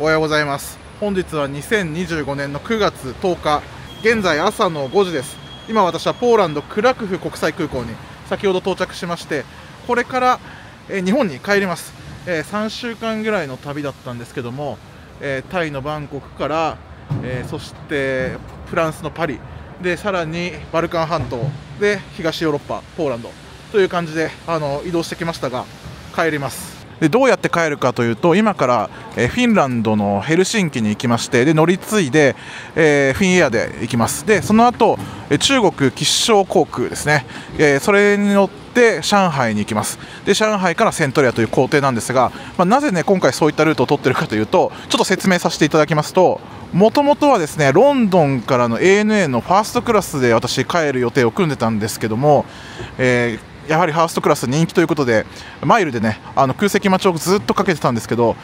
おはようございます。本日は2025年の9月10日、現在朝の5時です。今私はポーランドクラクフ国際空港に先ほど到着しまして、これから日本に帰ります。3週間ぐらいの旅だったんですけども、タイのバンコクから、そしてフランスのパリで、さらにバルカン半島で東ヨーロッパポーランドという感じで移動してきましたが、帰ります。でどうやって帰るかというと、今から、フィンランドのヘルシンキに行きまして、で乗り継いで、フィンエアで行きます。でその後中国吉祥航空ですね、それに乗って上海に行きます。で上海からセントレアという行程なんですが、なぜね今回そういったルートを取っているかというと、ちょっと説明させていただきますと、もともとはですねロンドンからの ANA のファーストクラスで私帰る予定を組んでたんですけども、やはりファーストクラス人気ということで、マイルでね空席待ちをずっとかけてたんですけど、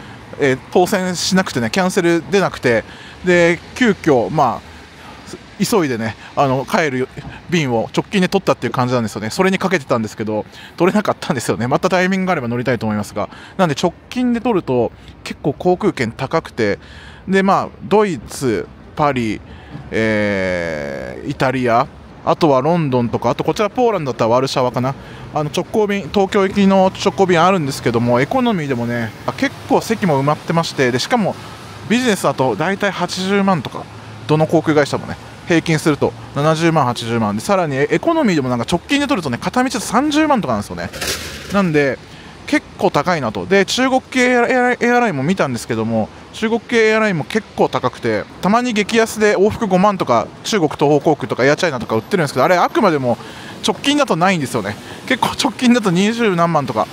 当選しなくてね、キャンセル出なくて、で急遽急いでね帰る便を直近で取ったっていう感じなんですよね。それにかけてたんですけど取れなかったんですよね。またタイミングがあれば乗りたいと思いますが、なんで直近で取ると結構航空券高くて、でドイツ、パリ、イタリア、あとはロンドンとか、あとこちらポーランドだったらワルシャワかな、直行便、東京行きの直行便あるんですけども、エコノミーでもね結構席も埋まってまして、でしかもビジネスだと大体80万とか、どの航空会社もね平均すると70万、80万で、さらにエコノミーでも直近で取るとね片道30万とかなんですよね。なんで結構高いなと。で中国系エアラインも見たんですけども、中国系エアラインも結構高くて、たまに激安で往復5万とか中国東方航空とかエアチャイナとか売ってるんですけど、あれあくまでも直近だとないんですよね。結構直近だと20何万とか、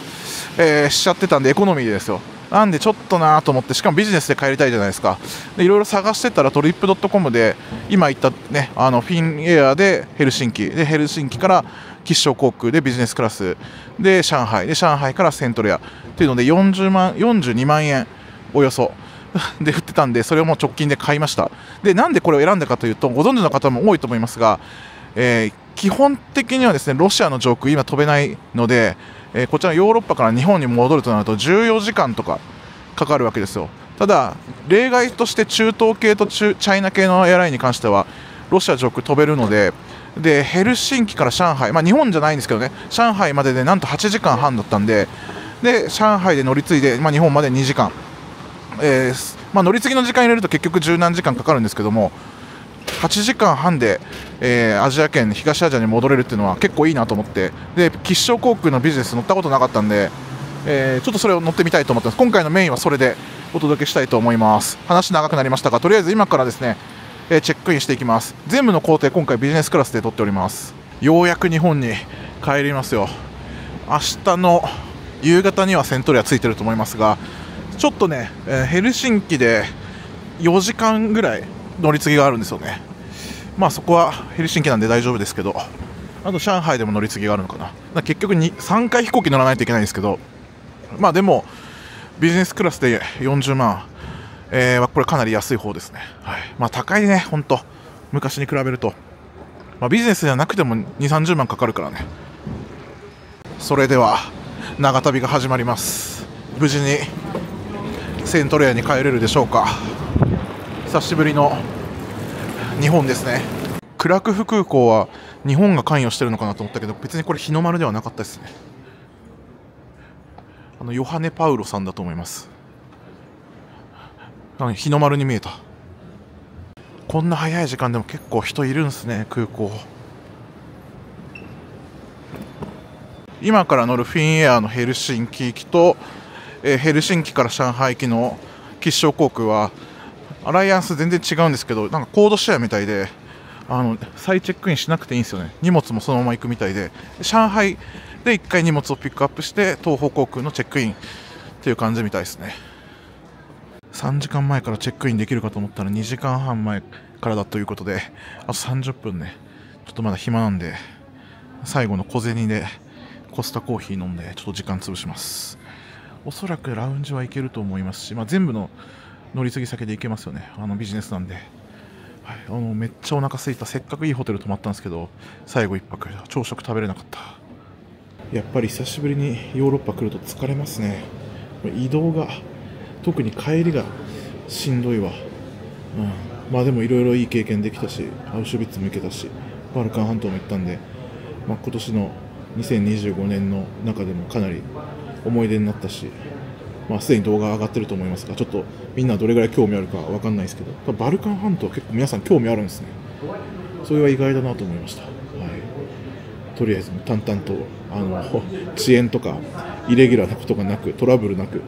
しちゃってたんでエコノミーですよ。なんでちょっとなと思って、しかもビジネスで帰りたいじゃないですか。でいろいろ探してたらトリップドットコムで今言ったねフィンエアでヘルシンキで、ヘルシンキから吉祥航空でビジネスクラスで上海で、上海からセントレアっていうので42万円およそで売ってたんで、それをもう直近で買いました。でなんでこれを選んだかというと、ご存知の方も多いと思いますが、基本的にはですねロシアの上空今飛べないので、こちらヨーロッパから日本に戻るとなると14時間とかかかるわけですよ。ただ例外として中東系とチャイナ系のエアラインに関してはロシア上空飛べるので、ヘルシンキから上海、日本じゃないんですけどね、上海まででなんと8時間半だったんで、上海で乗り継いで、日本まで2時間、乗り継ぎの時間入れると結局十何時間かかるんですけども、8時間半で、アジア圏、東アジアに戻れるっていうのは結構いいなと思って、で吉祥航空のビジネス乗ったことなかったんで、ちょっとそれを乗ってみたいと思ってます。今回のメインはそれでお届けしたいと思います。話長くなりましたが、とりあえず今からですね、チェックインしていきます。全部の工程今回ビジネスクラスで取っております。ようやく日本に帰りますよ。明日の夕方にはセントレアついてると思いますが、ちょっとね、ヘルシンキで4時間ぐらい乗り継ぎがあるんですよね。そこはヘルシンキなんで大丈夫ですけど、あと上海でも乗り継ぎがあるのかな。結局3回飛行機乗らないといけないんですけど、でもビジネスクラスで40万、これかなり安い方ですね。高いね、本当昔に比べると、ビジネスじゃなくても2、30万かかるからね。それでは長旅が始まります。無事にセントレアに帰れるでしょうか。久しぶりの日本ですね。クラクフ空港は日本が関与してるのかなと思ったけど、別にこれ日の丸ではなかったですね。ヨハネ・パウロさんだと思います。日の丸に見えた。こんな早い時間でも結構人いるんですね、空港。今から乗るフィンエアのヘルシンキ行きと、ヘルシンキから上海行きの吉祥航空はアライアンス全然違うんですけど、コードシェアみたいで、再チェックインしなくていいんですよね。荷物もそのまま行くみたいで、上海で1回荷物をピックアップして東方航空のチェックインっていう感じみたいですね。3時間前からチェックインできるかと思ったら2時間半前からだということで、あと30分ね、ちょっとまだ暇なんで、最後の小銭でコスタコーヒー飲んでちょっと時間潰します。おそらくラウンジは行けると思いますし、全部の乗り継ぎ先で行けますよね。ビジネスなんで、めっちゃお腹空いた。せっかくいいホテル泊まったんですけど、最後1泊朝食食べれなかった。やっぱり久しぶりにヨーロッパ来ると疲れますね。移動が特に帰りがしんどいわ。まあでもいろいろいい経験できたし、アウシュビッツも行けたし、バルカン半島も行ったんで、今年の2025年の中でもかなり思い出になったし、すでに動画上がってると思いますが、ちょっとみんなどれぐらい興味あるかわかんないですけど、バルカン半島は結構皆さん興味あるんですね。それは意外だなと思いました。とりあえず淡々と遅延とかイレギュラーなことがなく、トラブルなく、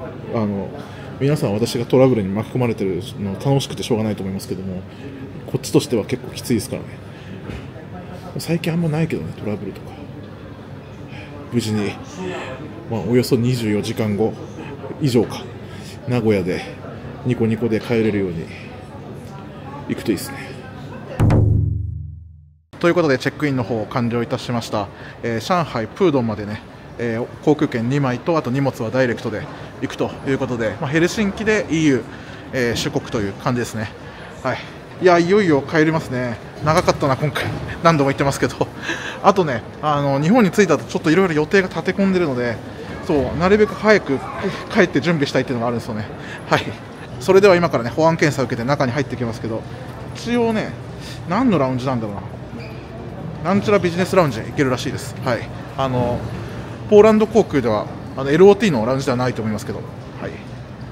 皆さん私がトラブルに巻き込まれてるの楽しくてしょうがないと思いますけども、こっちとしては結構きついですからね。最近あんまないけどね、トラブルとか。無事に、およそ24時間後以上か、名古屋でニコニコで帰れるように行くといいですね。ということでチェックインの方を完了いたしました。上海プードンまでね、航空券2枚とあと荷物はダイレクトで行くということで、ヘルシンキで EU、出国という感じですね。いや、いよいよ帰りますね。長かったな今回何度も言ってますけどあとね、日本に着いた後ちょっといろいろ予定が立て込んでるので、なるべく早く帰って準備したいっていうのがあるんですよね。それでは今からね保安検査を受けて中に入ってきますけど、一応ね何のラウンジなんだろうな、なんちゃらビジネスラウンジに行けるらしいです。ポーランド航空ではLOT のラウンジではないと思いますけど、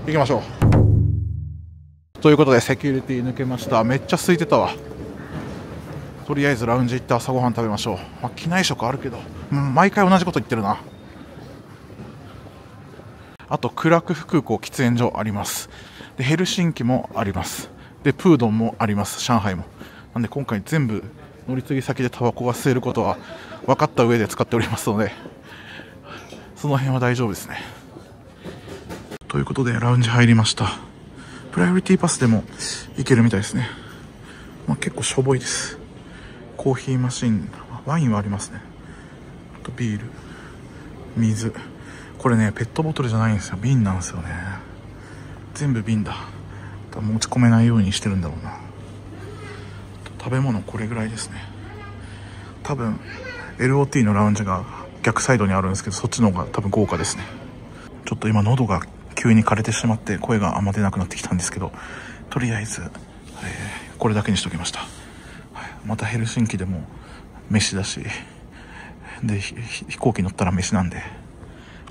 行きましょう。ということでセキュリティ抜けました。めっちゃ空いてたわ。とりあえずラウンジ行って朝ごはん食べましょう。機内食あるけど、毎回同じこと言ってるな。あとクラクフ空港喫煙所あります。でヘルシンキもあります。でプードンもあります。上海も。なんで今回全部乗り継ぎ先でタバコが吸えることは分かった上で使っておりますので、その辺は大丈夫ですね。ということでラウンジ入りました。プライオリティパスでも行けるみたいですね。結構しょぼいです。コーヒーマシン、ワインはありますね。あとビール、水。これねペットボトルじゃないんですよ、瓶なんですよね。全部瓶だ。持ち込めないようにしてるんだろうな。食べ物これぐらいですね。多分 LOT のラウンジが逆サイドにあるんですけど、そっちの方が多分豪華ですね。ちょっと今喉が急に枯れてしまって声があんま出なくなってきたんですけど、とりあえず、これだけにしときました。またヘルシンキでも飯だしで、飛行機乗ったら飯なんで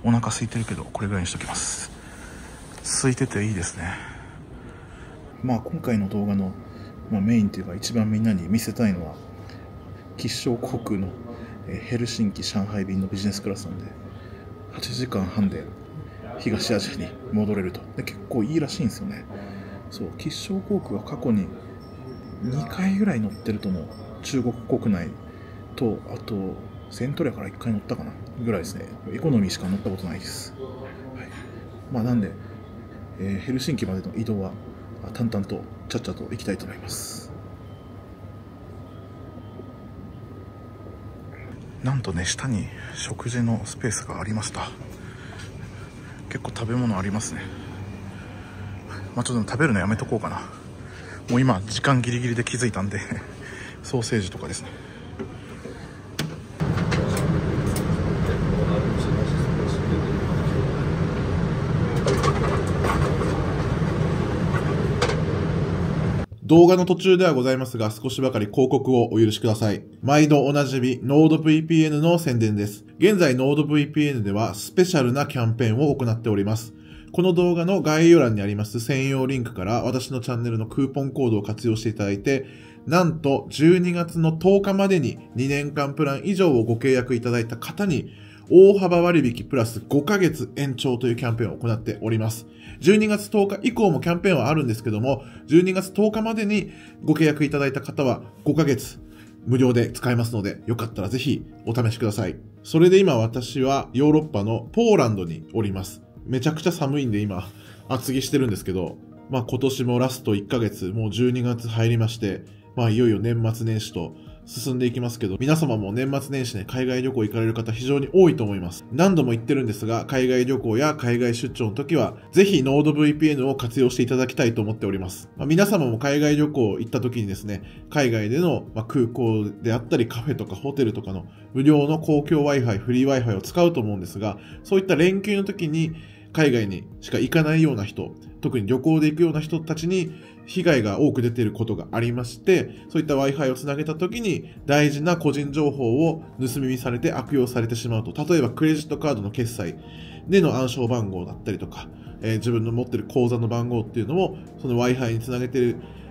お腹空いてるけどこれぐらいにしときます。空いてていいですね。今回の動画の、メインというか一番みんなに見せたいのは吉祥航空のヘルシンキ上海便のビジネスクラスなんで、8時間半で東アジアに戻れると。で結構いいらしいんですよね。吉祥航空は過去に2回ぐらい乗ってると思う。中国国内とあとセントレアから1回乗ったかなぐらいですね。エコノミーしか乗ったことないです。なんで、ヘルシンキまでの移動は淡々とちゃっちゃと行きたいと思います。なんとね、下に食事のスペースがありました。結構食べ物ありますね。ちょっと食べるのやめとこうかな。もう今時間ギリギリで気づいたんでソーセージとかですね。動画の途中ではございますが、少しばかり広告をお許しください。毎度おなじみ NordVPN の宣伝です。現在 NordVPN ではスペシャルなキャンペーンを行っております。この動画の概要欄にあります専用リンクから私のチャンネルのクーポンコードを活用していただいて、なんと12月の10日までに2年間プラン以上をご契約いただいた方に大幅割引プラス5ヶ月延長というキャンペーンを行っております。12月10日以降もキャンペーンはあるんですけども、12月10日までにご契約いただいた方は5ヶ月無料で使えますので、よかったらぜひお試しください。それで今私はヨーロッパのポーランドにおります。めちゃくちゃ寒いんで今厚着してるんですけど、今年もラスト1ヶ月、もう12月入りまして、いよいよ年末年始と進んでいきますけど、皆様も年末年始ね、海外旅行行かれる方非常に多いと思います。何度も言ってるんですが、海外旅行や海外出張の時は、ぜひ NordVPN を活用していただきたいと思っております。皆様も海外旅行行った時にですね、海外での空港であったりカフェとかホテルとかの無料の公共 Wi-Fi、フリー Wi-Fi を使うと思うんですが、そういった連休の時に海外にしか行かないような人、特に旅行で行くような人たちに被害が多く出ていることがありまして、そういった Wi-Fi をつなげた時に大事な個人情報を盗み見されて悪用されてしまうと。例えばクレジットカードの決済での暗証番号だったりとか、自分の持っている口座の番号っていうのをその Wi-Fi につなげて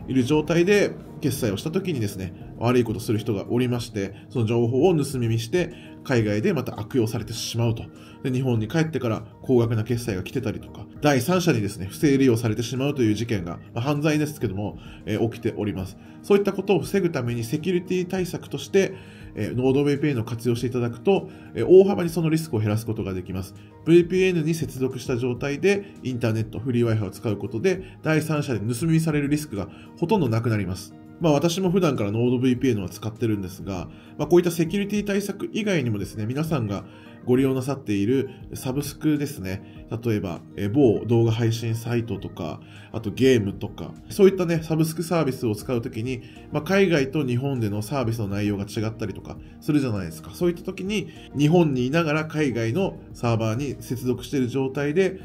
いる状態で決済をした時にですね、悪いことをする人がおりまして、その情報を盗み見して海外でまた悪用されてしまうと。で、日本に帰ってから高額な決済が来てたりとか、第三者にですね、不正利用されてしまうという事件が、犯罪ですけども、起きております。そういったことを防ぐためにセキュリティ対策として、ノード VPN を活用していただくと、大幅にそのリスクを減らすことができます。VPN に接続した状態でインターネット、フリー Wi-Fi を使うことで、第三者で盗み見されるリスクがほとんどなくなります。私も普段からノード VPN は使ってるんですが、こういったセキュリティ対策以外にもですね、皆さんがご利用なさっているサブスクですね。例えば、某動画配信サイトとか、あとゲームとか、そういったね、サブスクサービスを使うときに、海外と日本でのサービスの内容が違ったりとかするじゃないですか。そういったときに、日本にいながら海外のサーバーに接続している状態で、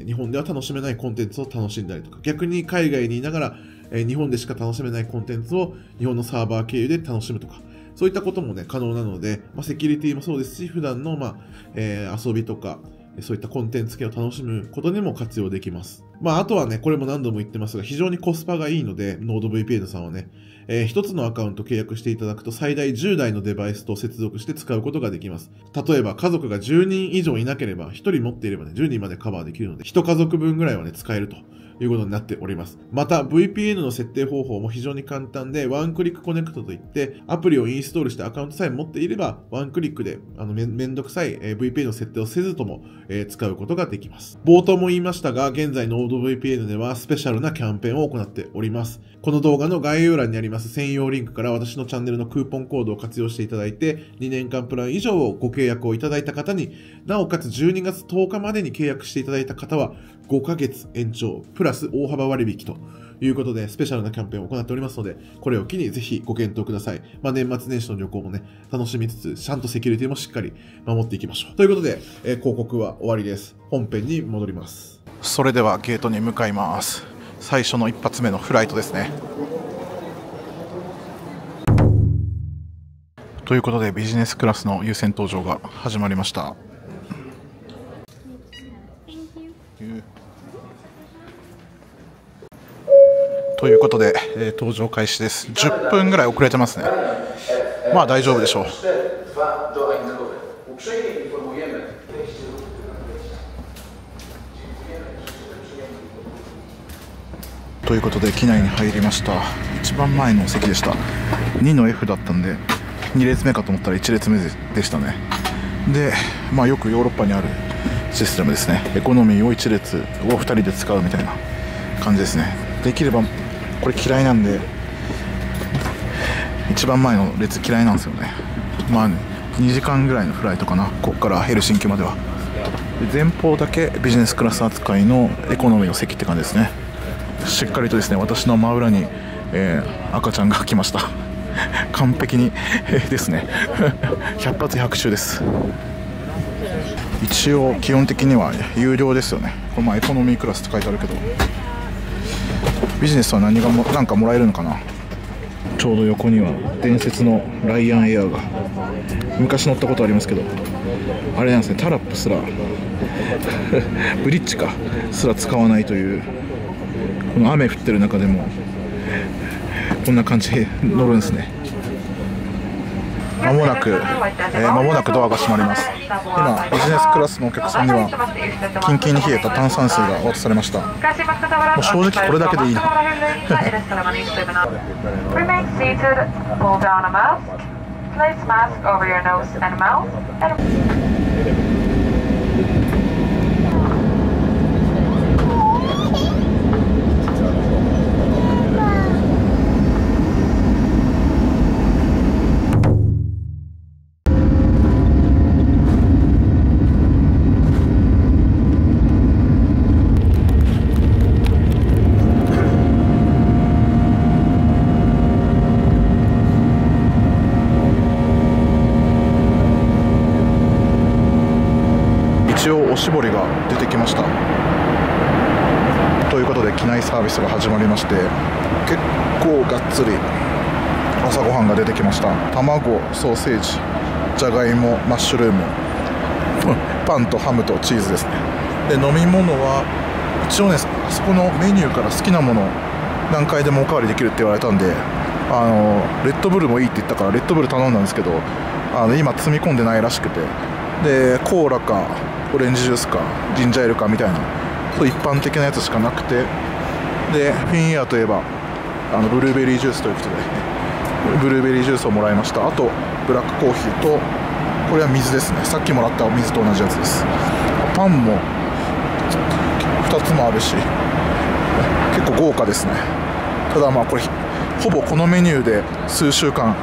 日本では楽しめないコンテンツを楽しんだりとか、逆に海外にいながら日本でしか楽しめないコンテンツを日本のサーバー経由で楽しむとか、そういったこともね、可能なので、セキュリティもそうですし、普段の遊びとか、そういったコンテンツ系を楽しむことにも活用できます。あとはね、これも何度も言ってますが、非常にコスパがいいので、NordVPN さんはね、一つのアカウント契約していただくと最大10台のデバイスと接続して使うことができます。例えば家族が10人以上いなければ、1人持っていればね、10人までカバーできるので、1家族分ぐらいはね、使えるということになっております。また VPN の設定方法も非常に簡単で、ワンクリックコネクトといって、アプリをインストールしてアカウントさえ持っていれば、ワンクリックでめんどくさい VPN の設定をせずとも使うことができます。冒頭も言いましたが、現在の NordVPN ではスペシャルなキャンペーンを行っております。この動画の概要欄にあります専用リンクから私のチャンネルのクーポンコードを活用していただいて、2年間プラン以上をご契約をいただいた方に、なおかつ12月10日までに契約していただいた方は、5ヶ月延長、プラス大幅割引ということで、スペシャルなキャンペーンを行っておりますので、これを機にぜひご検討ください。年末年始の旅行もね、楽しみつつ、ちゃんとセキュリティもしっかり守っていきましょう。ということで、広告は終わりです。本編に戻ります。それではゲートに向かいます。最初の一発目のフライトですね。ということでビジネスクラスの優先搭乗が始まりました。ということで、搭乗開始です。10分ぐらい遅れてますね。大丈夫でしょう。ということで機内に入りました。一番前の席でした。2の F だったんで2列目かと思ったら1列目でしたね。で、よくヨーロッパにあるシステムですね。エコノミーを1列を2人で使うみたいな感じですね。できればこれ嫌いなんで、一番前の列嫌いなんですよね。2時間ぐらいのフライトかな、ここからヘルシンキまでは。で、前方だけビジネスクラス扱いのエコノミーの席って感じですね。しっかりとですね、私の真裏に、赤ちゃんが来ました。完璧にですね。100発100中です。一応基本的には有料ですよね。これエコノミークラスって書いてあるけど、ビジネスはなんかもらえるのかな。ちょうど横には伝説のライアンエアが、昔乗ったことありますけど、あれなんですね、タラップすらブリッジすら使わないという、この雨降ってる中でもこんな感じで乗るんですね。間もなくドアが閉まります。今ビジネスクラスのお客さんにはキンキンに冷えた炭酸水が渡されました。もう正直これだけでいいな。一応おしぼりが出てきました。というこことで機内サービスが始まりまして、結構がっつり朝ごはんが出てきました。卵、ソーセージ、じゃがいも、マッシュルーム、パンとハムとチーズですね。で、飲み物は一応ね、そこのメニューから好きなもの何回でもおかわりできるって言われたんで、レッドブルもいいって言ったからレッドブル頼んだんですけど、今積み込んでないらしくて、でコーラかオレンジジュースかジンジャーエールかみたいな、そう一般的なやつしかなくて、でフィンエアといえばブルーベリージュースということでブルーベリージュースをもらいました。あとブラックコーヒーと、これは水ですね。さっきもらった水と同じやつです。パンも2つもあるし、結構豪華ですね。ただまあこれほぼこのメニューで数週間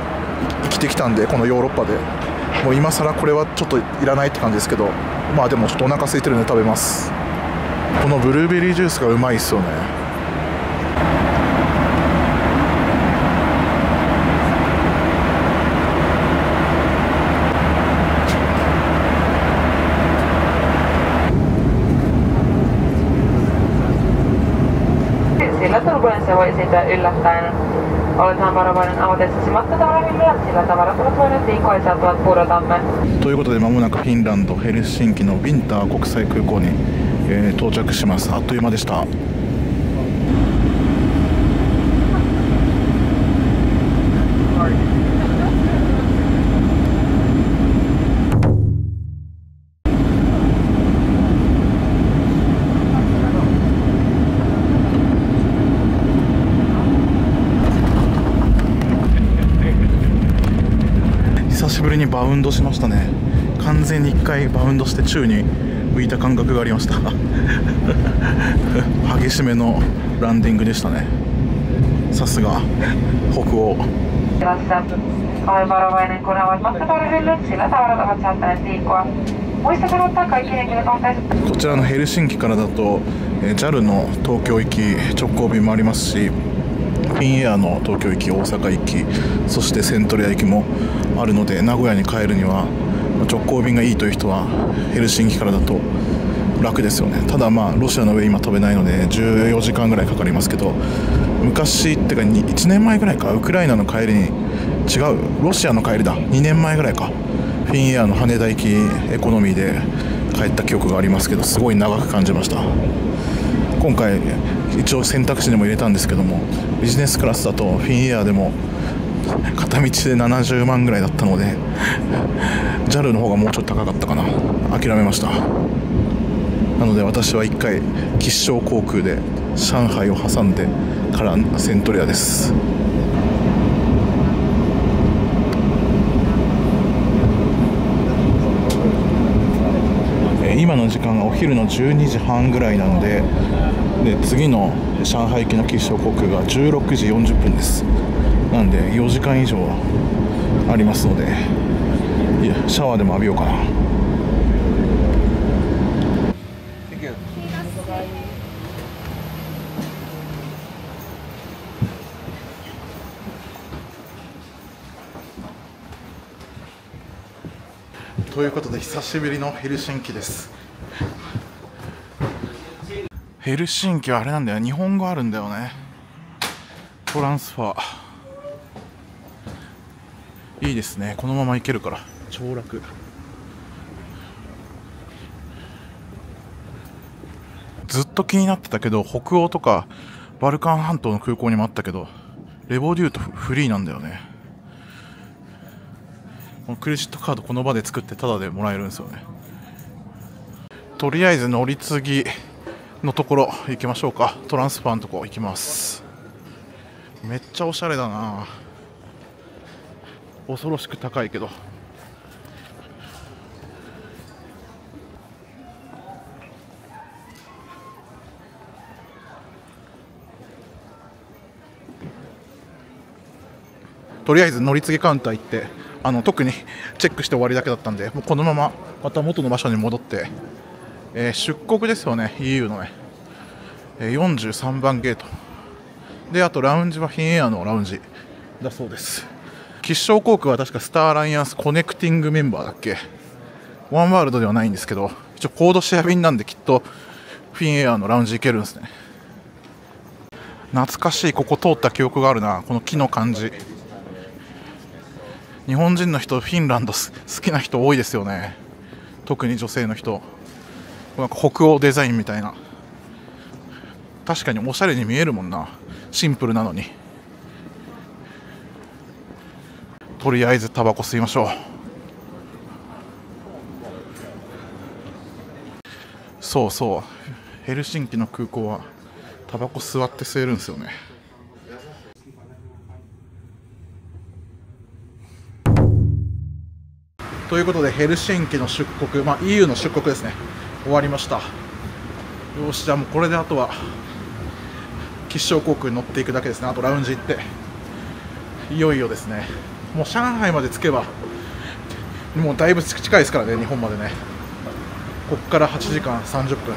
生きてきたんで、このヨーロッパでもう今更これはちょっといらないって感じですけど、まあでもちょっとお腹空いてるんで食べます。このブルーベリージュースがうまいですよね。Sillä turbulenssia voi esiintyä yllättäen. Olethan varovainen avatessasi matkatavarahyllyä, sillä tavarat ovat voineet liikkua ja saattavat pudotamme. ということで、まもなくフィンランド・ヘルシンキのヴィンター国際空港に、到着します。あっという間でした。久しぶりにバウンドしましたね。完全に1回バウンドして宙に浮いた感覚がありました激しめのランディングでしたね。さすが北欧。Ole varovainen, kun avaat matkatavarahyllyt, sillä tavarat ovat saattaneet liikkua. Muista sanottaa kaikki henkilökohtaiset. こちらのヘルシンキからだと、JAL の東京行き直行便もありますし、フィンエアの東京行き、大阪行き、そしてセントレア行きもあるので、名古屋に帰るには直行便がいいという人はヘルシンキからだと楽ですよね。ただまあロシアの上今飛べないので14時間ぐらいかかりますけど、昔ってか1年前ぐらいか、ウクライナの帰りに、違う、ロシアの帰りだ、2年前ぐらいか、フィンエアの羽田行きエコノミーで帰った記憶がありますけど、すごい長く感じました。今回一応選択肢にも入れたんですけども、ビジネスクラスだとフィンエアでも片道で70万ぐらいだったので JAL の方がもうちょっと高かったかな。諦めました。なので私は1回吉祥航空で上海を挟んでからセントレアです。今の時間がお昼の12時半ぐらいなので、次の上海行きの吉祥航空が16時40分です。なんで4時間以上ありますので、いやシャワーでも浴びようかな。ということで久しぶりのヘルシンキです。ヘルシンキはあれなんだよ、日本語あるんだよね。トランスファーいいですね。このまま行けるから超楽。ずっと気になってたけど、北欧とかバルカン半島の空港にもあったけど、レボデュートフリーなんだよね。このクレジットカードこの場で作ってタダでもらえるんですよね。とりあえず乗り継ぎのところ行きましょうか。トランスファーのとこ行きます。めっちゃおしゃれだな。恐ろしく高いけど。とりあえず乗り継ぎカウンター行って、特にチェックして終わりだけだったんで、もうこのまままた元の場所に戻って、出国ですよね、 EU のね、43番ゲートで、あとラウンジはフィンエアのラウンジだそうです。吉祥航空は確かスターアライアンスコネクティングメンバーだっけ。ワンワールドではないんですけど、一応コードシェア便なんできっとフィンエアのラウンジ行けるんですね。懐かしい。ここ通った記憶があるな。この木の感じ。日本人の人フィンランド好きな人多いですよね。特に女性の人。なんか北欧デザインみたいな。確かにおしゃれに見えるもんな。シンプルなのに。とりあえずタバコ吸いましょう。そうそう、ヘルシンキの空港はタバコ座って吸えるんですよね。ということでヘルシンキの出国、EU の出国ですね、終わりました。よし、じゃあもうこれであとは吉祥航空に乗っていくだけですね。あとラウンジ行っていよいよですね。もう上海まで着けばもうだいぶ近いですからね、日本までね。ここから8時間30分。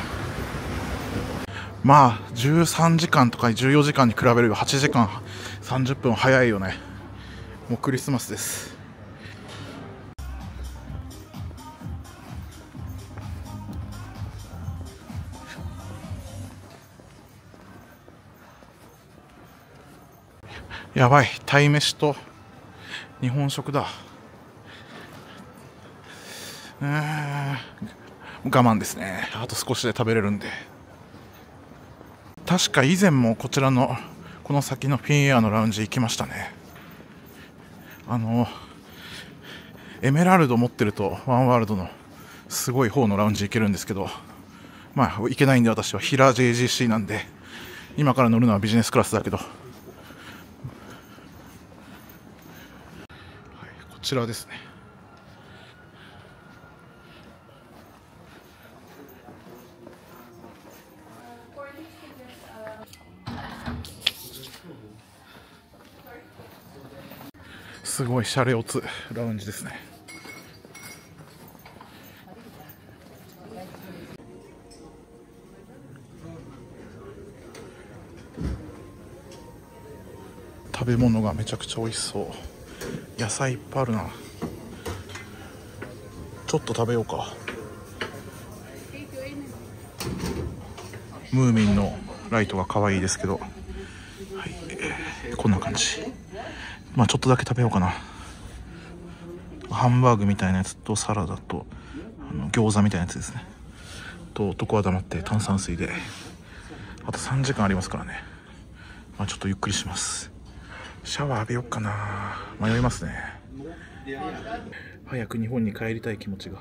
まあ13時間とか14時間に比べれば8時間30分早いよね。もうクリスマスです。やばい、鯛めしと日本食だ。我慢ですね。あと少しで食べれるんで。確か以前もこちらのこの先のフィンエアのラウンジ行きましたね。エメラルド持ってるとワンワールドのすごい方のラウンジ行けるんですけど、まあ行けないんで、私はヒラ JGC なんで今から乗るのはビジネスクラスだけど、こちらですね。すごいシャレオツラウンジですね。食べ物がめちゃくちゃ美味しそう。野菜いっぱいあるな。ちょっと食べようか。ムーミンのライトが可愛いですけど、はい、こんな感じ。まあちょっとだけ食べようかな。ハンバーグみたいなやつとサラダと餃子みたいなやつですね。と男は黙って炭酸水で。あと3時間ありますからね。まあちょっとゆっくりします。シャワー浴びよっかな。迷いますね。早く日本に帰りたい気持ちが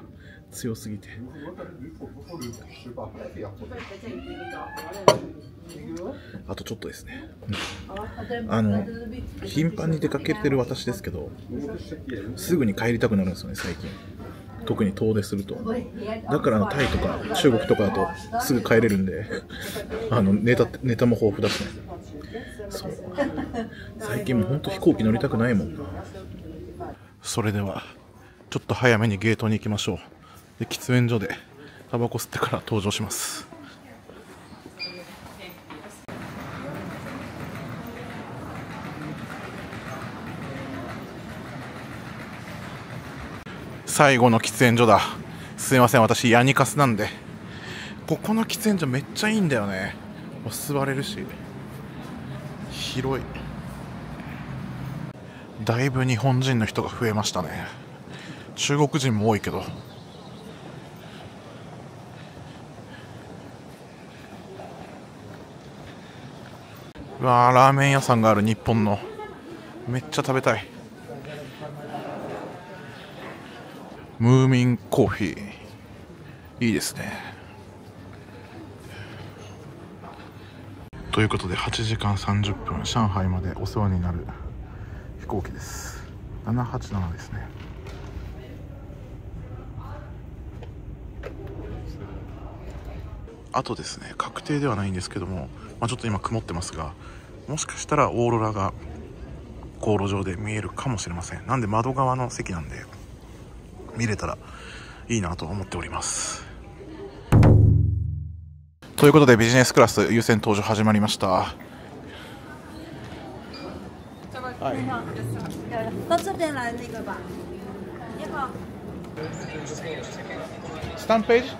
強すぎて。あとちょっとですね。頻繁に出かけてる私ですけど、すぐに帰りたくなるんですよね、最近。特に遠出すると。だからタイとか中国とかだとすぐ帰れるんで、ネタも豊富だしね。そう。最近も本当飛行機乗りたくないもんな。それではちょっと早めにゲートに行きましょう。で、喫煙所でタバコ吸ってから登場します。最後の喫煙所だ。すいません、私ヤニカスなんで。ここの喫煙所めっちゃいいんだよね。座れるし広い。だいぶ日本人の人が増えましたね。中国人も多いけど。うわー、ラーメン屋さんがある。日本のめっちゃ食べたい。ムーミンコーヒーいいですね。ということで8時間30分上海までお世話になる飛行機です。787ですね。あとですね、確定ではないんですけども、ちょっと今曇ってますが、もしかしたらオーロラが航路上で見えるかもしれません。なんで窓側の席なんで見れたらいいなと思っております。ということでビジネスクラス優先搭乗始まりました。はい。スタンプページ。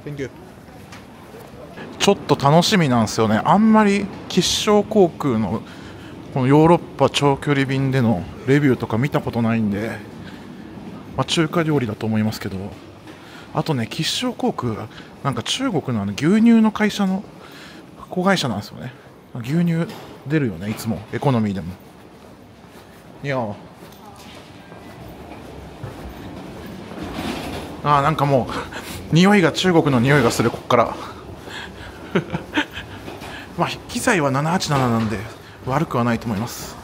Thank you. ちょっと楽しみなんですよね。あんまり吉祥航空のこのヨーロッパ長距離便でのレビューとか見たことないんで、中華料理だと思いますけど、あとね、吉祥航空なんか中国の牛乳の会社の子会社なんですよね。牛乳出るよね、いつもエコノミーでも。いやなんかもう匂いが中国の匂いがする、こっから機材は787なんで悪くはないと思います。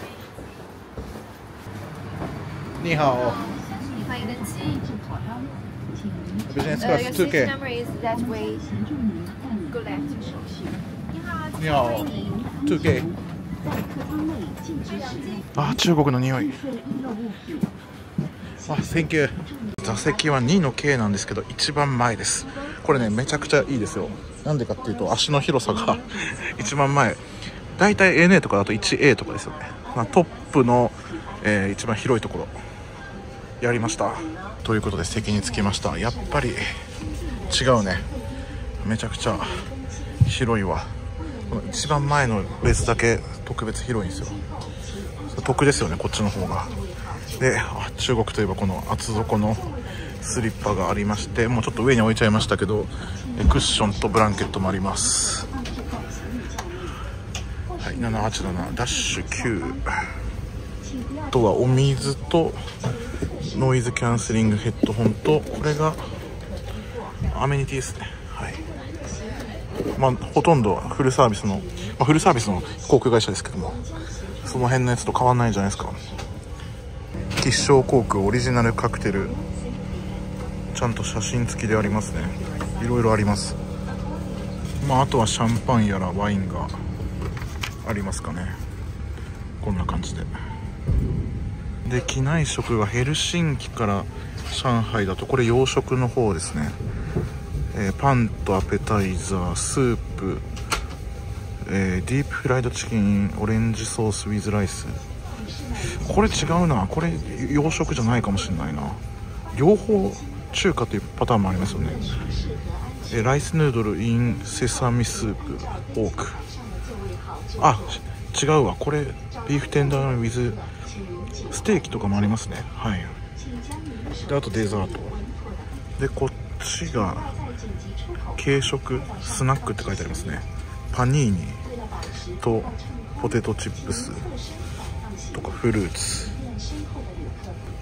你好。Business class 2K。你好。2K。中国の匂い。Thank you。座席は2の K なんですけど、一番前です。これね、めちゃくちゃいいですよ。なんでかっていうと、足の広さが一番前。だいたい ANA とかだと 1A とかですよね。トップの、一番広いところやりましたということで、席に着きました。やっぱり違うね。めちゃくちゃ広いわ。この一番前のベースだけ特別広いんですよ。得ですよね、こっちの方が。で、中国といえばこの厚底のスリッパがありまして、もうちょっと上に置いちゃいましたけど、クッションとブランケットもあります。はい、787ダッシュ9。あとはお水とノイズキャンセリングヘッドホンと、これがアメニティですね。はい。ほとんどフルサービスの、フルサービスの航空会社ですけども、その辺のやつと変わんないじゃないですか。吉祥航空オリジナルカクテル、ちゃんと写真付きでありますね。いろいろあります。あとはシャンパンやらワインがありますかね。こんな感じで。で、機内食がヘルシンキから上海だと、これ洋食の方ですね。パンとアペタイザー、スープ、ディープフライドチキン、オレンジソースウィズライス。これ違うな。これ洋食じゃないかもしれないな。両方中華というパターンもありますよね。ライスヌードルインセサミスープポーク。違うわ。これビーフテンダーウィズステーキとかもありますね。はい。で、あとデザートで、こっちが軽食スナックって書いてありますね。パニーニとポテトチップスとかフルーツ。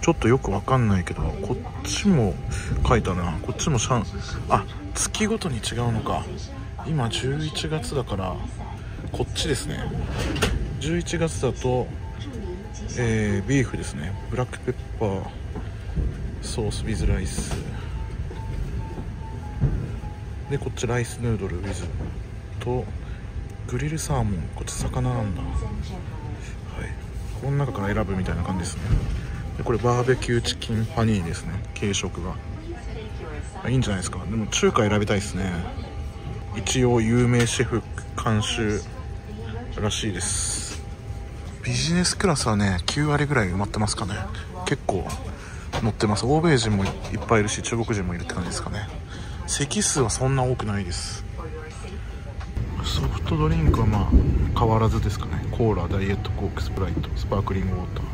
ちょっとよくわかんないけど、こっちも書いたな。こっちも月ごとに違うのか。今11月だからこっちですね。11月だと、ビーフですね。ブラックペッパーソースウィズライスで、こっちライスヌードルウィズとグリルサーモン。こっち魚なんだ。はい。この中から選ぶみたいな感じですね。で、これバーベキューチキンパニーですね。軽食がいいんじゃないですか。でも中華選びたいですね。一応有名シェフ監修らしいです。ビジネスクラスはね、9割ぐらい埋まってますかね。結構乗ってます。欧米人もいっぱいいるし、中国人もいるって感じですかね。席数はそんな多くないです。ソフトドリンクは変わらずですかね。コーラ、ダイエットコーク、スプライト、スパークリングウォーター、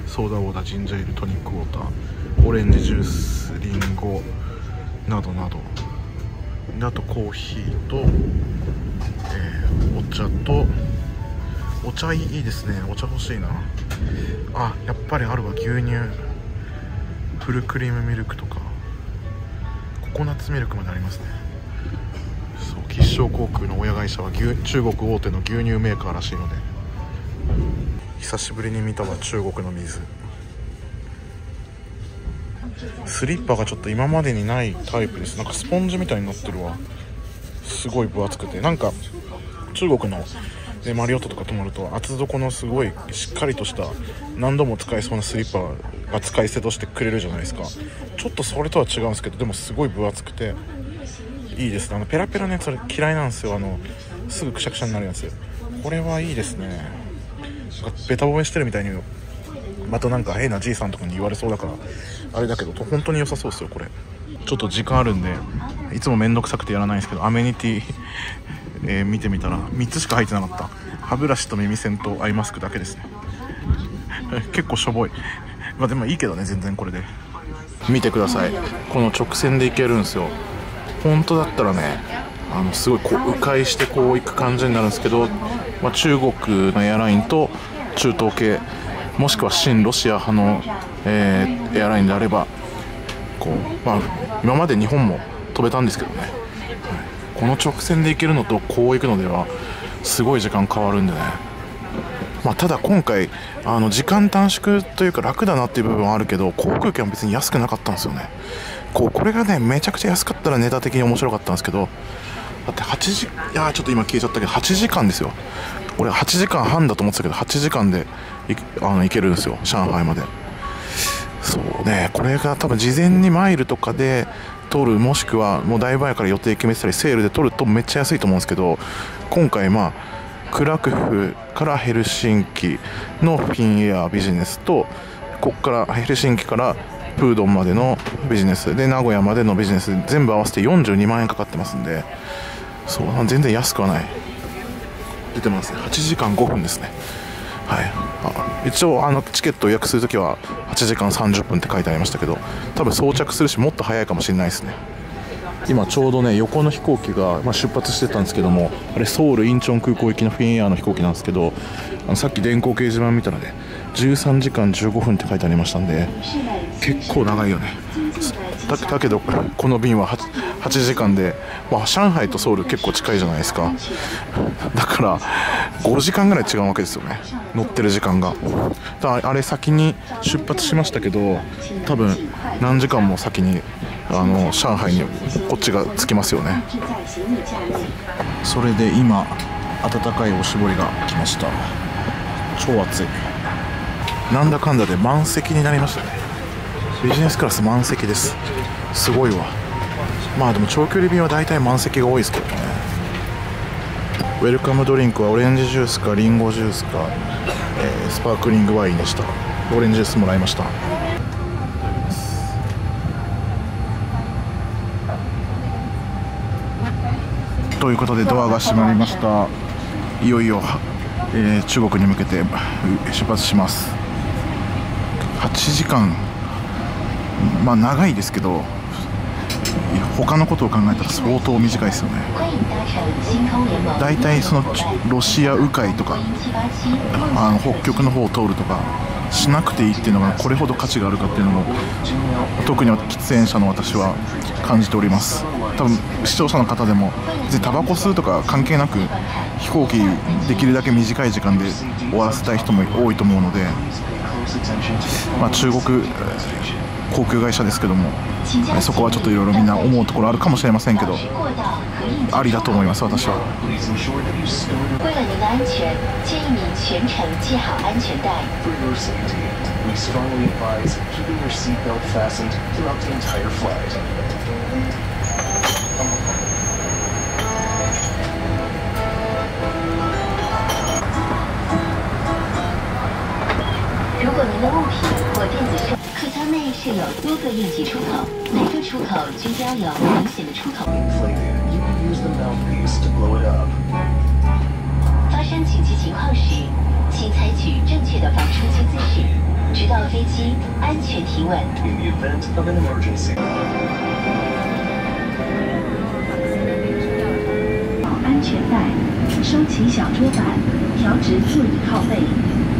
ソーダウォーター、ジンジャーエール、トニックウォーター、オレンジジュース、リンゴなどなど。で、あとコーヒーと、お茶と、お茶いいですね。お茶欲しいな。やっぱりあるわ。牛乳、フルクリームミルクとかココナッツミルクまでありますね。そう、吉祥航空の親会社は中国大手の牛乳メーカーらしいので、久しぶりに見たわ。中国の水。スリッパがちょっと今までにないタイプです。なんかスポンジみたいになってるわ。すごい分厚くて、なんか中国のマリオットとか泊まると厚底のすごいしっかりとした何度も使えそうなスリッパが使い捨てとしてくれるじゃないですか。ちょっとそれとは違うんですけど、でもすごい分厚くていいですね。ペラペラのやつ嫌いなんですよ。すぐくしゃくしゃになるやつ。これはいいですね。なんかベタ褒めしてるみたいにまたなんか変なじいさんとかに言われそうだからあれだけど、本当に良さそうですよ。これちょっと時間あるんで、いつもめんどくさくてやらないんですけど、アメニティ、見てみたら3つしか入ってなかった。歯ブラシと耳栓とアイマスクだけですね。結構しょぼい。まあでもいいけどね、全然これで。見てください、この直線で行けるんですよ。本当だったらね、すごいこう迂回してこう行く感じになるんですけど、まあ、中国のエアラインと中東系、もしくは親ロシア派の、エアラインであればこう、まあ、今まで日本も飛べたんですけどね、はい、この直線で行けるのとこう行くのではすごい時間変わるんでね。まあ、ただ今回時間短縮というか楽だなっていう部分はあるけど、航空券は別に安くなかったんですよね。これがねめちゃくちゃ安かったらネタ的に面白かったんですけど、だっていやちょっと今消えちゃったけど8時間ですよ。俺8時間半だと思ってたけど8時間で行けるんですよ、上海まで。そうね、これが多分事前にマイルとかで取る、もしくはもうだいぶ前から予定決めてたりセールで取るとめっちゃ安いと思うんですけど、今回まあクラクフからヘルシンキのフィンエアビジネスと、ここからヘルシンキからプードンまでのビジネスで名古屋までのビジネス全部合わせて42万円かかってますんで、そう全然安くはない。出てますね、8時間5分ですね。はい、一応チケットを予約するときは8時間30分って書いてありましたけど、多分装着するしもっと早いかもしれないですね。今ちょうどね横の飛行機が、出発してたんですけども、あれソウルインチョン空港行きのフィンエアの飛行機なんですけど、さっき電光掲示板見たらね13時間15分って書いてありましたんで、結構長いよね。だけどこの便は 8時間で、上海とソウル結構近いじゃないですか。だから5時間ぐらい違うわけですよね、乗ってる時間が。あれ先に出発しましたけど、多分何時間も先に上海にこっちが着きますよね。それで今温かいおしぼりが来ました。超暑い。なんだかんだで満席になりましたね。ビジネスクラス満席です。すごいわ。まあでも長距離便は大体満席が多いですけどね。ウェルカムドリンクはオレンジジュースかリンゴジュースか、スパークリングワインでした。オレンジジュースもらいました。ということでドアが閉まりました。いよいよ、中国に向けて出発します。8時間、まあ長いですけど他のことを考えたら相当短いですよね。だいたいそのロシア迂回とか北極の方を通るとかしなくていいっていうのがこれほど価値があるかっていうのも特に喫煙者の私は感じております。多分視聴者の方でも別にタバコ吸うとか関係なく飛行機できるだけ短い時間で終わらせたい人も多いと思うので、中国航空会社ですけども、そこはちょっといろいろみんな思うところあるかもしれませんけど、ありだと思います。私は为了您的安全，建议您全程系好安全带。We strongly advise keeping your seatbelt fastened throughout the entire flight. 如果您的物品或电子设客舱内设有多个应急出口，每个出口均标有明显的出口。Inflated, you can use the mouthpiece to blow it up. 发生紧急情况时，请采取正确的防出击姿势，直到飞机安全停稳。 In the event of an emergency. 安全带，收起小桌板，调直座椅靠背，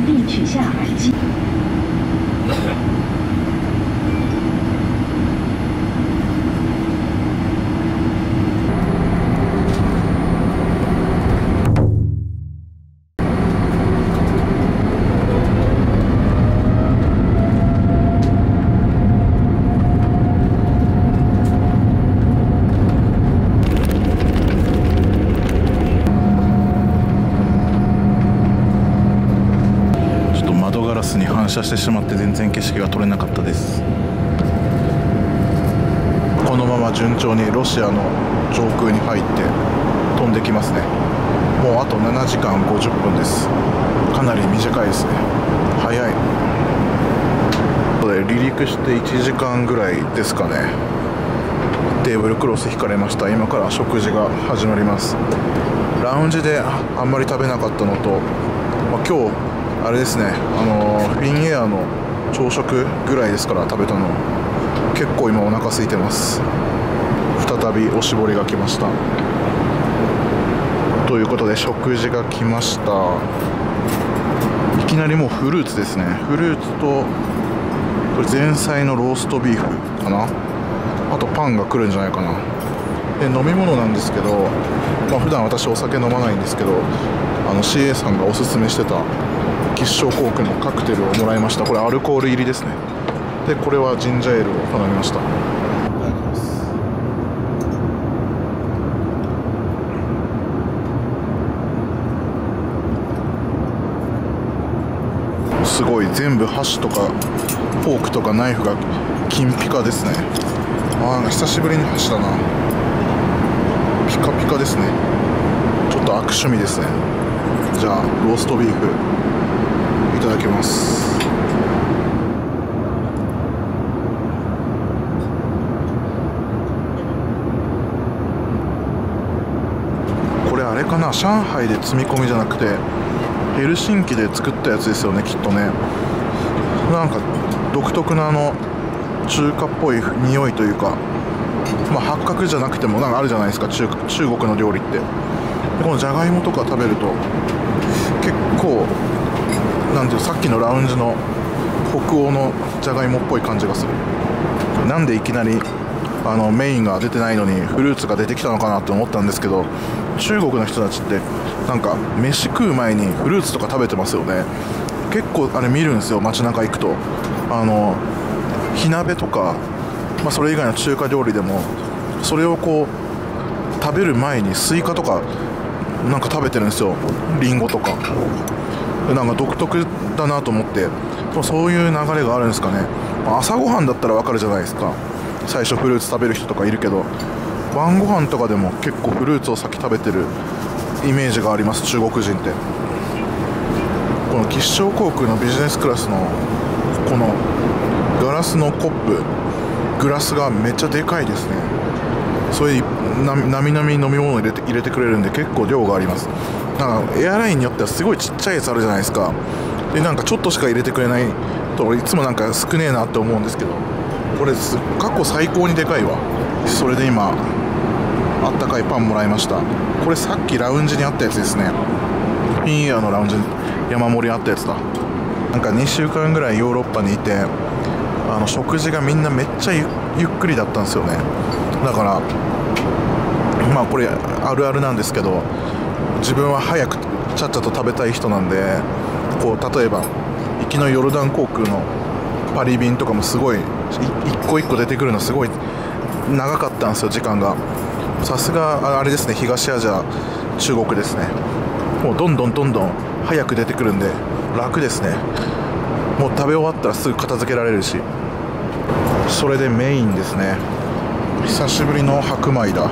并取下耳机。に反射してしまって全然景色が撮れなかったです。このまま順調にロシアの上空に入って飛んできますね。もうあと7時間50分です。かなり短いですね。早い。離陸して1時間ぐらいですかね。テーブルクロス引かれました。今から食事が始まります。ラウンジであんまり食べなかったのと、今日あれですね、フィンエアの朝食ぐらいですから食べたの。結構今お腹空いてます。再びおしぼりが来ました。ということで食事が来ました。いきなりもうフルーツですね。フルーツとこれ前菜のローストビーフかな、あとパンが来るんじゃないかな。で飲み物なんですけど、普段私お酒飲まないんですけど、CA さんがおすすめしてた吉祥コークのカクテルをもらいました。これアルコール入りですね。でこれはジンジャーエールを頼みました。いただきます。すごい全部箸とかフォークとかナイフが金ピカですね。久しぶりに箸だな。ピカピカですね。ちょっと悪趣味ですね。じゃあローストビーフいただきます。これあれかな、上海で積み込みじゃなくてヘルシンキで作ったやつですよね、きっとね。なんか独特な中華っぽい匂いというか、八角じゃなくてもなんかあるじゃないですか、中国の料理って。でこのじゃがいもとか食べると結構なんていう、さっきのラウンジの北欧のじゃがいもっぽい感じがする。なんでいきなりメインが出てないのにフルーツが出てきたのかなって思ったんですけど、中国の人たちってなんか飯食う前にフルーツとか食べてますよね。結構あれ見るんですよ、街中行くと。火鍋とか、それ以外の中華料理でもそれをこう食べる前にスイカとかなんか食べてるんですよ、リンゴとか。なんか独特だなと思って。そういう流れがあるんですかね。朝ごはんだったらわかるじゃないですか、最初フルーツ食べる人とかいるけど、晩ご飯とかでも結構フルーツを先食べてるイメージがあります、中国人って。この吉祥航空のビジネスクラスのこのガラスのコップ、グラスがめっちゃでかいですね。それなみなみ飲み物を入れてくれるんで結構量があります。なんかエアラインによってはすごいちっちゃいやつあるじゃないですか。でなんかちょっとしか入れてくれないといつもなんか少ねえなって思うんですけど、これ過去最高にでかいわ。それで今あったかいパンもらいました。これさっきラウンジにあったやつですね。フィンエアのラウンジに山盛りあったやつだ。なんか2週間ぐらいヨーロッパにいて、食事がみんなめっちゃゆっくりだったんですよね。だからこれあるあるなんですけど、自分は早くちゃっちゃと食べたい人なんで、こう例えば行きのヨルダン航空のパリ便とかもすごい一個一個出てくるのすごい長かったんですよ、時間が。さすがあれですね、東アジア中国ですね。もうどんどん早く出てくるんで楽ですね。もう食べ終わったらすぐ片付けられるし。それでメインですね。久しぶりの白米だ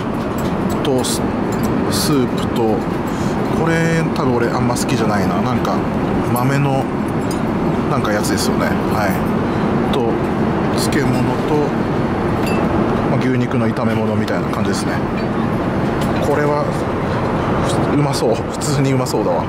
とスープと、これ多分俺あんま好きじゃないな、なんか豆のなんかやつですよね。と漬物と、牛肉の炒め物みたいな感じですね。これはうまそう、普通にうまそうだわ。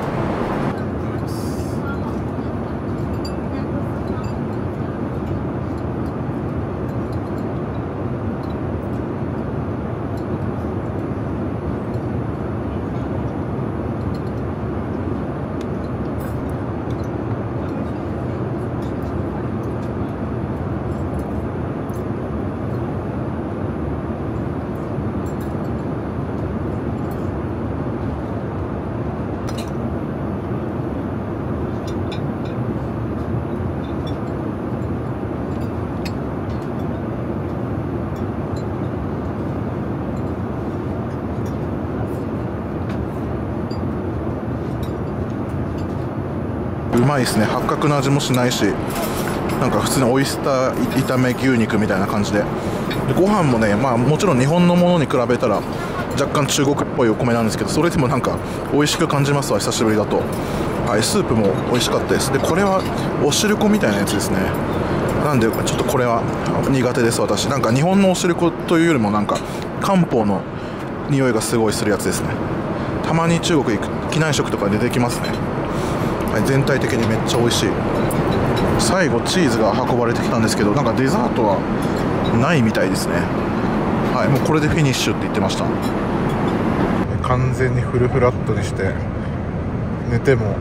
うまいですね。八角の味もしないし、なんか普通にオイスター炒め牛肉みたいな感じで、ご飯もね、もちろん日本のものに比べたら若干中国っぽいお米なんですけど、それでもなんか美味しく感じますわ、久しぶりだと。スープも美味しかったです。でこれはお汁粉みたいなやつですね。なんでちょっとこれは苦手です。私なんか日本のお汁粉というよりもなんか漢方の匂いがすごいするやつですね。たまに中国行く機内食とか出てきますね。はい、全体的にめっちゃ美味しい。最後チーズが運ばれてきたんですけど、なんかデザートはないみたいですね。はい、もうこれでフィニッシュって言ってました。完全にフルフラットにして寝ても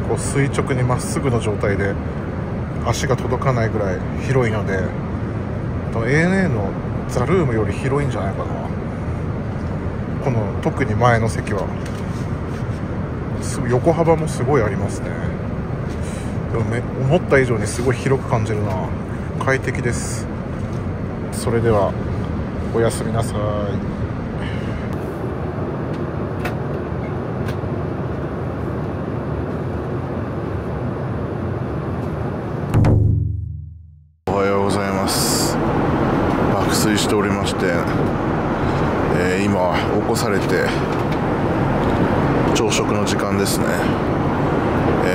こう垂直にまっすぐの状態で足が届かないぐらい広いので、ANA のザルームより広いんじゃないかな。この特に前の席は横幅もすごいありますね。でも思った以上にすごい広く感じるな。快適です。それではおやすみなさい。おはようございます。爆睡しておりまして、今起こされて朝食の時間ですね。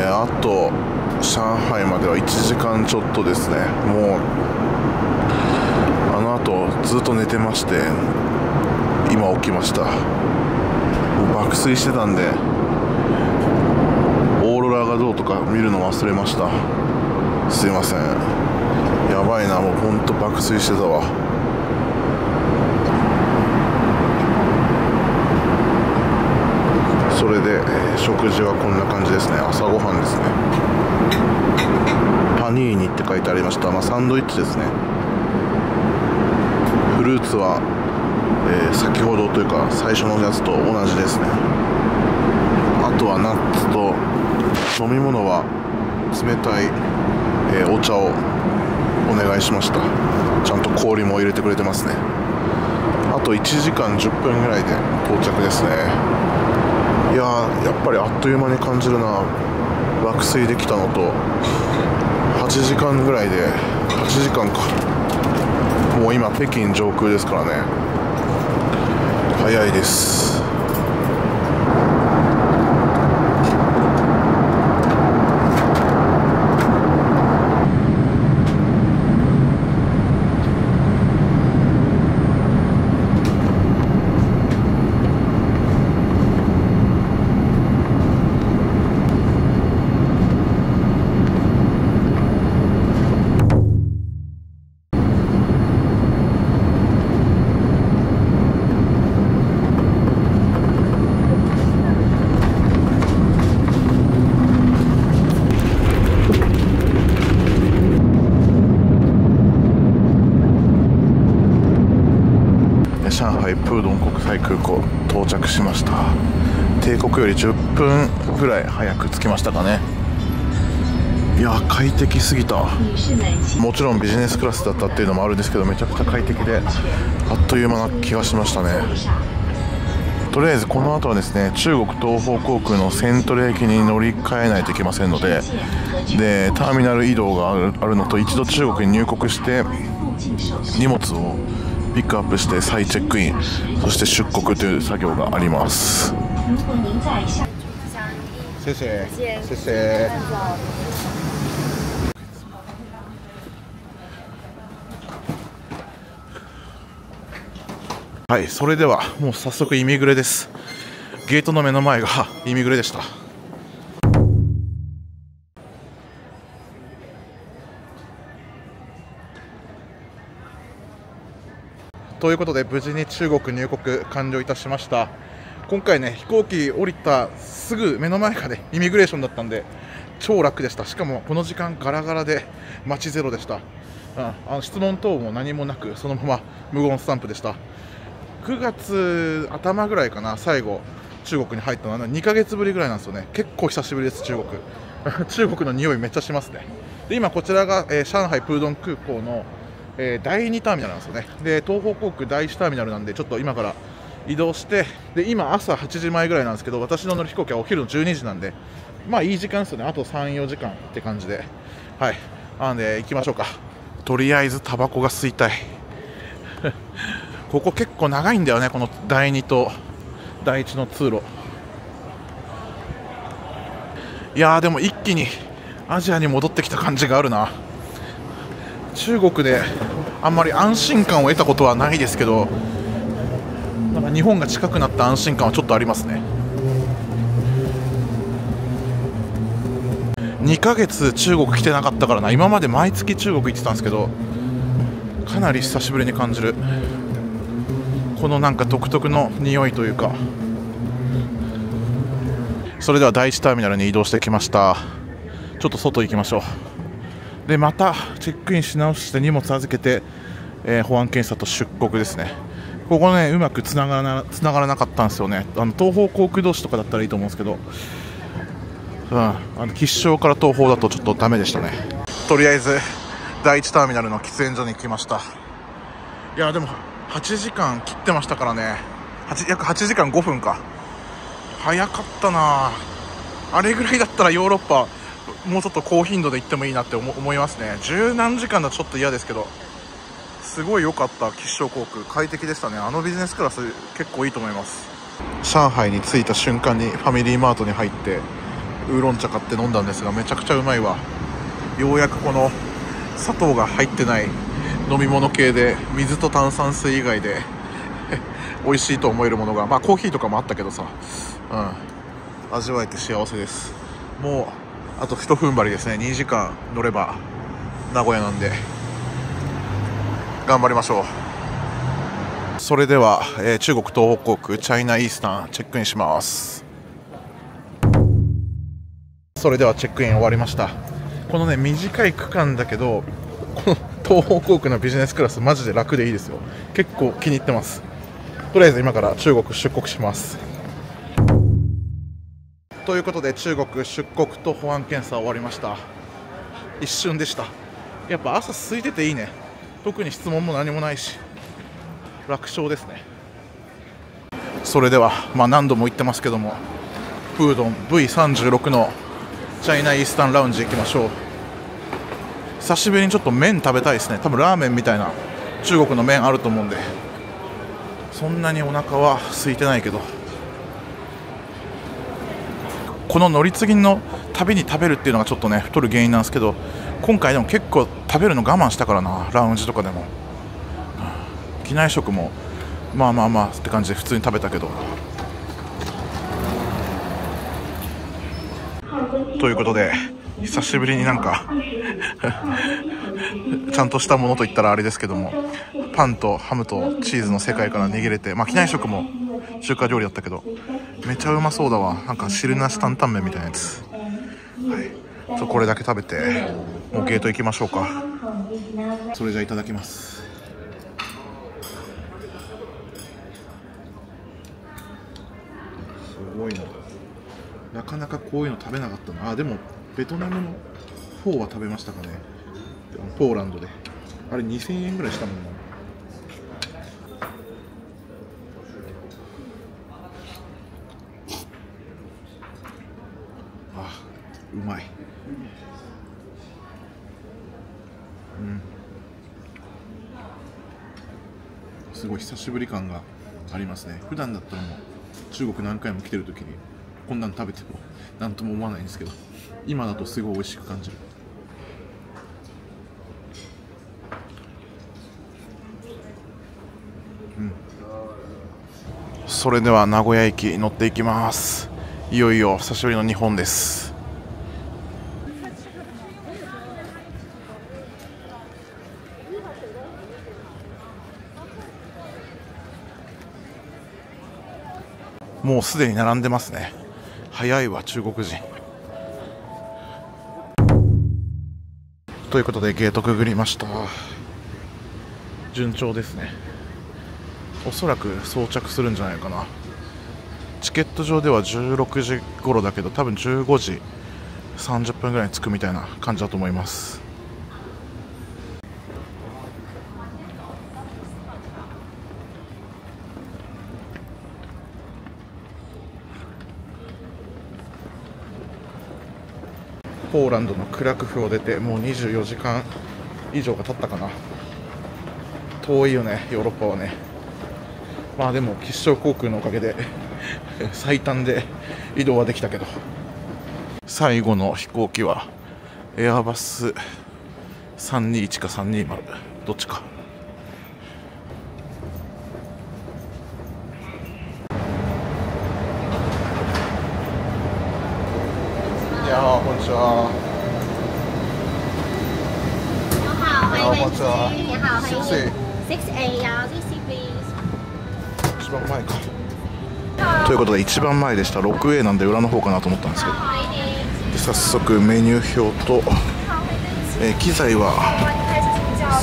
あと上海までは1時間ちょっとですね。もうあの後ずっと寝てまして、今起きました。もう爆睡してたんでオーロラがどうとか見るの忘れました。すいません。やばいな、もうほんと爆睡してたわ。それで、食事はこんな感じですね。朝ごはんですね。パニーニって書いてありました。サンドイッチですね。フルーツは、先ほどというか最初のやつと同じですね。あとはナッツと飲み物は冷たい、お茶をお願いしました。ちゃんと氷も入れてくれてますね。あと1時間10分ぐらいで到着ですね。いやー、やっぱりあっという間に感じるな。爆睡できたのと8時間ぐらいで、8時間か。もう今北京上空ですからね。早いです。上海プードン国際空港到着しました。定刻より10分ぐらい早く着きましたかね。いや、快適すぎた。もちろんビジネスクラスだったっていうのもあるんですけど、めちゃくちゃ快適であっという間な気がしましたね。とりあえずこの後はですね、中国東方航空のセントレー駅に乗り換えないといけませんので、ターミナル移動があるのと、一度中国に入国して荷物をピックアップして再チェックイン、そして出国という作業があります。谢謝謝謝。はい、それではもう早速イミグレです。ゲートの目の前がイミグレでした。ということで無事に中国入国完了いたしました。今回ね、飛行機降りたすぐ目の前がねイミグレーションだったんで超楽でした。しかもこの時間ガラガラで待ちゼロでした。質問等も何もなく、そのまま無言スタンプでした。9月頭ぐらいかな、最後中国に入ったのは2ヶ月ぶりぐらいなんですよね。結構久しぶりです。中国の匂いめっちゃしますね。で今こちらが、上海プードン空港の、第2ターミナルなんですよね。で東方航空第1ターミナルなんで、ちょっと今から移動して、で今朝8時前ぐらいなんですけど、私の乗る飛行機はお昼の12時なんで、まあいい時間ですよね。あと 3,4 時間って感じで、はい、なので行きましょうか。とりあえずタバコが吸いたいここ結構長いんだよね、この第2と第1の通路。いやー、でも一気にアジアに戻ってきた感じがあるな。中国であんまり安心感を得たことはないですけど、なんか日本が近くなった安心感はちょっとありますね。2ヶ月中国来てなかったからな。今まで毎月中国行ってたんですけど、かなり久しぶりに感じるこのなんか独特の匂いというか。それでは第1ターミナルに移動してきました。ちょっと外行きましょう。でまたチェックインし直して荷物預けて、保安検査と出国ですね。ここねうまくつながらなかったんですよね。東方航空同士とかだったらいいと思うんですけど、吉祥から東方だとちょっとダメでしたね。とりあえず第1ターミナルの喫煙所に来ました。いやでも8時間切ってましたからね。約8時間5分か。早かったな。あれぐらいだったらヨーロッパもうちょっと高頻度で行ってもいいなって思いますね。十何時間だとちょっと嫌ですけど、すごい良かった。吉祥航空快適でしたね。ビジネスクラス結構いいと思います。上海に着いた瞬間にファミリーマートに入ってウーロン茶買って飲んだんですが、めちゃくちゃうまいわ。ようやくこの砂糖が入ってない飲み物系で水と炭酸水以外で美味しいと思えるものが、コーヒーとかもあったけどさ、味わえて幸せです。もうあと一踏ん張りですね。2時間乗れば名古屋なんで頑張りましょう。それでは、中国東方航空チャイナイースタンチェックインします。それではチェックイン終わりました。このね短い区間だけど、この東方航空のビジネスクラスマジで楽でいいですよ。結構気に入ってます。とりあえず今から中国出国します。ということで中国出国と保安検査終わりました。一瞬でした。やっぱ朝空いてていいね。特に質問も何もないし楽勝ですね。それでは、何度も言ってますけども、プードン V36 のチャイナイースタンラウンジ行きましょう。久しぶりにちょっと麺食べたいですね。多分ラーメンみたいな中国の麺あると思うんで、そんなにお腹は空いてないけど、この乗り継ぎの旅に食べるっていうのがちょっとね太る原因なんですけど、今回でも結構食べるの我慢したからな。ラウンジとかでも機内食もまあって感じで普通に食べたけど。ということで久しぶりになんかちゃんとしたものといったらあれですけども、パンとハムとチーズの世界から逃げれて、機内食も中華料理だったけどめちゃうまそうだわ。なんか汁なし担々麺みたいなやつ、これだけ食べてもうゲート行きましょうか。それじゃいただきます。すごいなかなかこういうの食べなかったな。でもベトナムのフォーは食べましたかね。ポーランドであれ2000円ぐらいしたもんな。うまい。すごい久しぶり感がありますね。普段だったらもう中国何回も来てる時にこんなの食べても何とも思わないんですけど、今だとすごい美味しく感じる。それでは名古屋駅乗っていきます。いよいよ久しぶりの日本です。もうすでに並んでますね。早いわ中国人。ということでゲートくぐりました。順調ですね。おそらく装着するんじゃないかな。チケット上では16時頃だけど、多分15時30分ぐらいに着くみたいな感じだと思います。ポーランドのクラクフを出てもう24時間以上が経ったかな。遠いよねヨーロッパはね。でも吉祥航空のおかげで最短で移動はできたけど、最後の飛行機はエアバス321か320、どっちか。いやー、こんにちは。こんにちは。一番前か。ということで一番前でした。6A なんで裏の方かなと思ったんですけど、で早速メニュー表と、機材は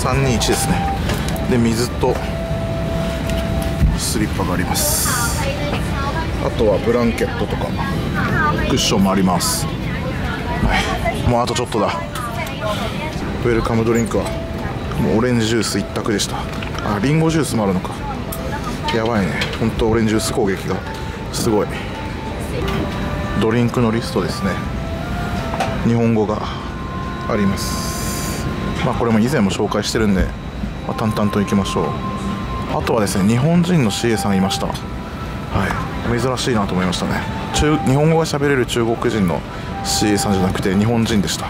321ですね。で水とスリッパがあります。あとはブランケットとかクッションもあります。はい、もうあとちょっとだ。ウェルカムドリンクはもうオレンジジュース一択でした。あ、リンゴジュースもあるのか。やばいね、本当オレンジジュース攻撃がすごい。ドリンクのリストですね。日本語があります。まあこれも以前も紹介してるんで、まあ、淡々といきましょう。あとはですね、日本人の CA さんいました。はい、珍しいなと思いましたね。日本語が喋れる中国人の CA さんじゃなくて日本人でした。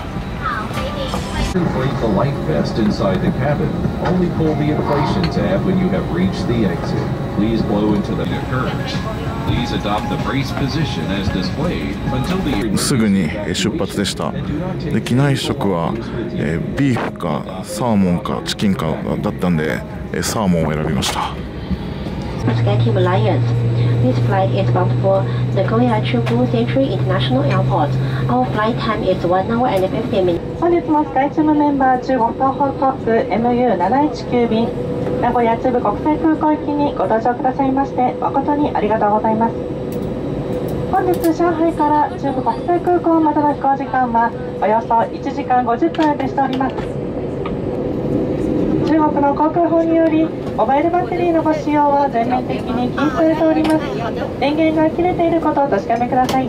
Inflate the life vest inside the cabin. Only pull the inflation tab when you have reached the exit. Please blow into the curves. Please adopt the brace position as displayed until the すぐに出発でした。で機内食は、ビーフかサーモンかチキンかだったんで、サーモンを選びました。SkyTeam Alliance. This flight is bound for Nagoya Chubu Century International Airport. Our flight time is 1 hour and 50 minutes. 本日もスカイチームメンバー中国東方航空 MU719 便名古屋中部国際空港行きにご搭乗くださいまして誠にありがとうございます。本日上海から中部国際空港までの飛行時間はおよそ1時間50分予定しております。中国の航空法によりモバイルバッテリーのご使用は全面的に禁止されております。電源が切れていることをお確かめください。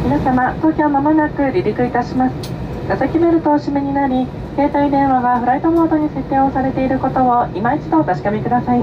皆様、東京まもなく離陸いたします。座席ベルトをお締めになり、携帯電話がフライトモードに設定をされていることを今一度お確かめください。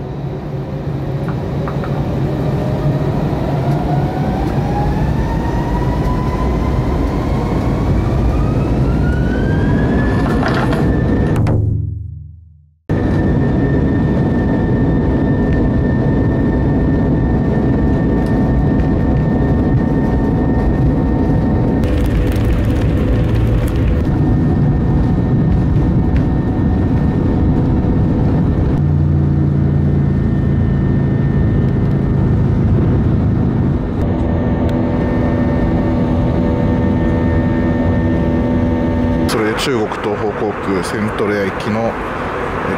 中国東方航空セントレア行きの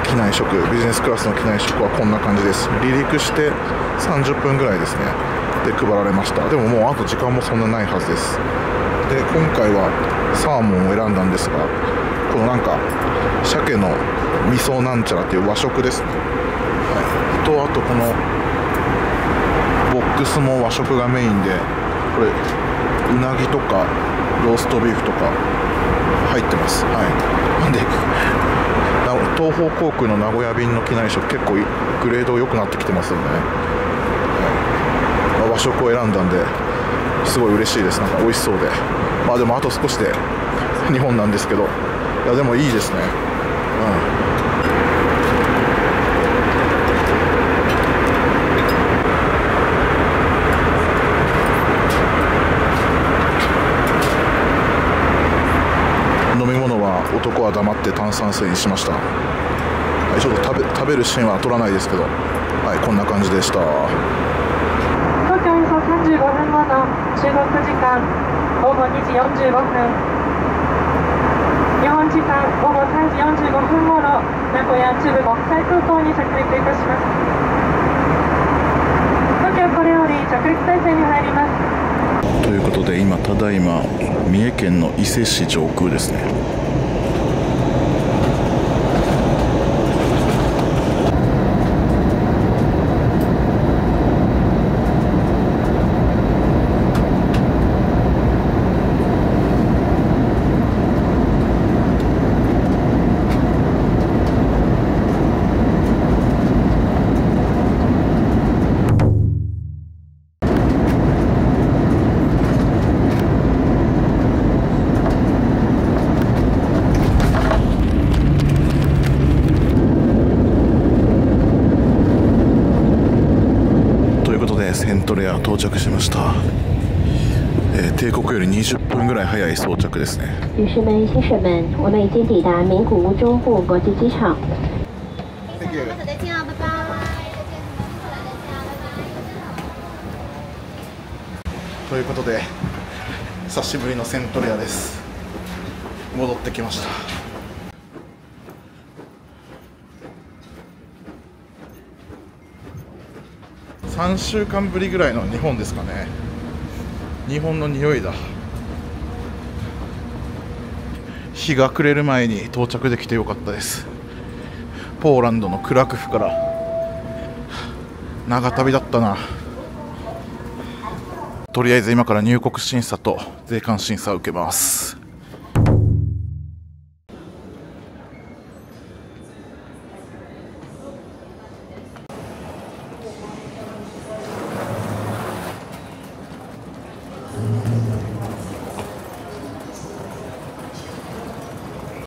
機内食、ビジネスクラスの機内食はこんな感じです。離陸して30分ぐらいですねで配られました。でももうあと時間もそんなないはずです。で今回はサーモンを選んだんですが、このなんか鮭の味噌なんちゃらっていう和食ですね、はい、あとこのボックスも和食がメインで、これうなぎとかローストビーフとか入ってます。はい、なんで東方航空の名古屋便の機内食結構グレード良くなってきてますよね、はい、和食を選んだんですごい嬉しいです。なんか美味しそうで、まあでもあと少しで日本なんですけど、いやでもいいですね。男は黙って炭酸水にしました。はい、ちょっと食べるシーンは撮らないですけど、はい、こんな感じでした。東京およそ35分後の中国時間午後2時45分、日本時間午後3時45分ごろ、名古屋中部国際空港に着陸いたします。東京これより着陸態勢に入ります。ということで今ただいま三重県の伊勢市上空ですね。トレア到着しました。帝国より20分ぐらい早い到着ですね。女士们、先生们，我们已经抵达名古屋中部国际机场。ということで、久しぶりのセントレアです。戻ってきました。3週間ぶりぐらいの日本ですかね。日本の匂いだ。日が暮れる前に到着できてよかったです。ポーランドのクラクフから長旅だったな。とりあえず今から入国審査と税関審査を受けます。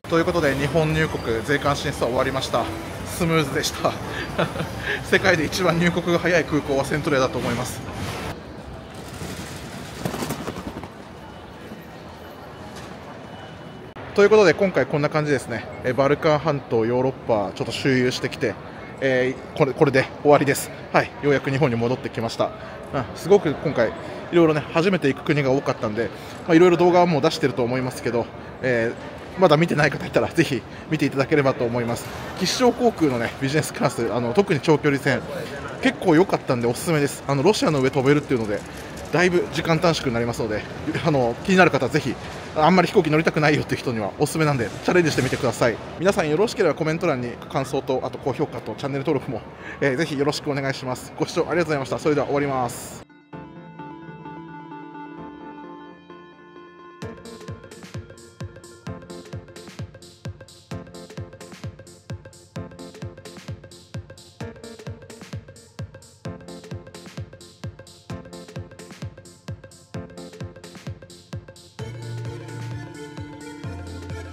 ということで日本入国税関審査終わりました。スムーズでした世界で一番入国が早い空港はセントレアだと思います。ということで今回こんな感じですね。バルカン半島、ヨーロッパちょっと周遊してきて、これで終わりです。はい、ようやく日本に戻ってきました。すごく今回いろいろね初めて行く国が多かったんで、いろいろ動画はもう出してると思いますけど、まだ見てない方いたらぜひ見ていただければと思います。吉祥航空のねビジネスクラス、特に長距離線結構良かったんでおすすめです。ロシアの上飛べるっていうのでだいぶ時間短縮になりますので、気になる方はぜひ、あんまり飛行機乗りたくないよっていう人にはおすすめなんでチャレンジしてみてください。皆さんよろしければコメント欄に感想とあと高評価とチャンネル登録も、ぜひよろしくお願いします。ご視聴ありがとうございました。それでは終わります。